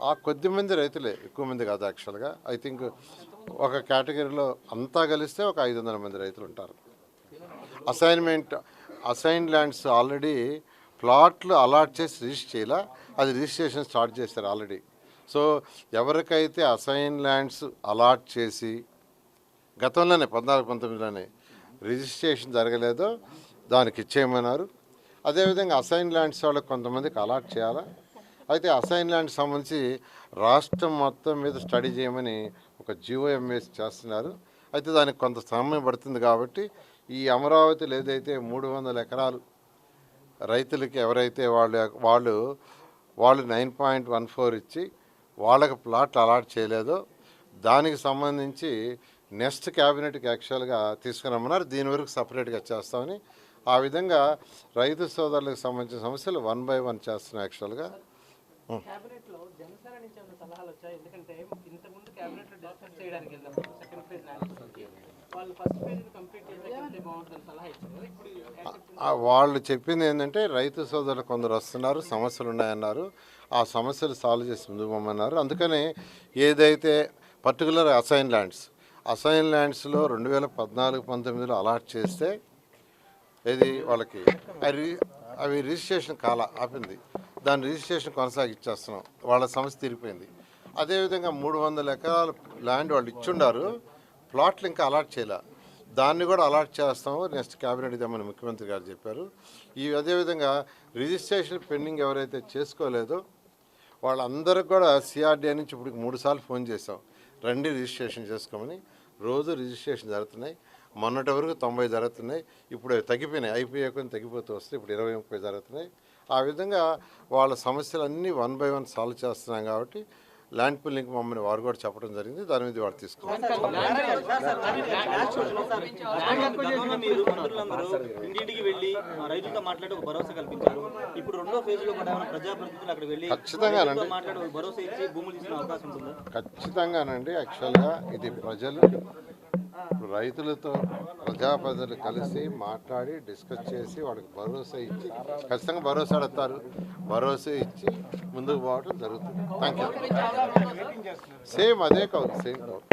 ఆ కొద్ది మంది రైతులే, ఎక్కువ మంది కాదు యాక్చువల్గా. ఐ థింక్ ఒక కేటగిరీలో అంతా కలిస్తే ఒక 500 మంది రైతులు ఉంటారు. అసైన్ ల్యాండ్స్ ఆల్రెడీ ప్లాట్లు అలాట్ చేసి రిజిస్టర్ చేయాల, అది రిజిస్ట్రేషన్ స్టార్ట్ చేశారు ఆల్రెడీ. సో ఎవరికైతే అసైన్ ల్యాండ్స్ అలాట్ చేసి గతంలోనే 14-19లోనే రిజిస్ట్రేషన్ జరగలేదో దానికి ఇచ్చేయమన్నారు. అదేవిధంగా అసైన్ ల్యాండ్స్ వాళ్ళకి కొంతమందికి అలాట్ చేయాలా. అయితే అసైన్ ల్యాండ్స్ సంబంధించి రాష్ట్రం మొత్తం మీద స్టడీ చేయమని ఒక GOMS చేస్తున్నారు. అయితే దానికి కొంత సమయం పడుతుంది కాబట్టి ఈ అమరావతిలో ఏదైతే 300 ఎకరాలు రైతులకి ఎవరైతే వాళ్ళు 9.14 ఇచ్చి వాళ్ళకి ప్లాట్లు అలాట్ చేయలేదో దానికి సంబంధించి నెక్స్ట్ క్యాబినెట్కి యాక్చువల్గా తీసుకురమ్మన్నారు. దీని వరకు సపరేట్గా చేస్తామని, ఆ విధంగా రైతు సోదరులకు సంబంధించిన సమస్యలు 1 by 1 చేస్తున్నాం యాక్చువల్గా. వాళ్ళు చెప్పింది ఏంటంటే రైతు సోదరులు కొందరు వస్తున్నారు, సమస్యలు ఉన్నాయన్నారు, ఆ సమస్యలు సాల్వ్ చేసి ముందుకు పోమన్నారు. అందుకని ఏదైతే పర్టికులర్ అసైన్ ల్యాండ్స్లో 2014-19లో అలాట్ చేస్తే ఇది వాళ్ళకి అవి రిజిస్ట్రేషన్ ఆపింది, దాని రిజిస్ట్రేషన్ కొనసాగిచ్చేస్తున్నాం, వాళ్ళ సమస్య తీరిపోయింది. అదేవిధంగా 300 ఎకరాల ల్యాండ్ వాళ్ళు ఇచ్చుండారు, ప్లాట్లు ఇంకా అలాట్ చేయలే, దాన్ని కూడా అలాట్ చేస్తాము, నెక్స్ట్ క్యాబినెట్ ఇద్దామని ముఖ్యమంత్రి గారు చెప్పారు. అదేవిధంగా రిజిస్ట్రేషన్ పెండింగ్ ఎవరైతే చేసుకోలేదో వాళ్ళందరికీ కూడా CRDA నుంచి ఇప్పుడు 3 సార్లు ఫోన్ చేసాం, రండి రిజిస్ట్రేషన్ చేసుకోమని. రోజు రిజిస్ట్రేషన్ జరుగుతున్నాయి. మొన్నటి వరకు 90 జరుగుతున్నాయి, ఇప్పుడు తగ్గిపోయినాయి, అయిపోయాక తగ్గిపోతూ వస్తాయి, ఇప్పుడు 20-30 జరుగుతున్నాయి. ఆ విధంగా వాళ్ళ సమస్యలన్నీ 1 by 1 సాల్వ్ చేస్తున్నాం కాబట్టి ల్యాండ్ పూలింగ్ మమ్మల్ని వారు కూడా చెప్పడం జరిగింది, దాని మీద వాడు తీసుకున్నారు. ఖచ్చితంగానండి. యాక్చువల్గా ఇది రైతులతో ప్రజాప్రతినిధులు కలిసి మాట్లాడి డిస్కస్ చేసి వాళ్ళకి భరోసా ఇచ్చి ఖచ్చితంగా భరోసా అడుగుతారు, భరోసా ఇచ్చి ముందుకు పోవడం జరుగుతుంది. Thank you. సేమ్ అదే కాదు, సేమ్ కాదు.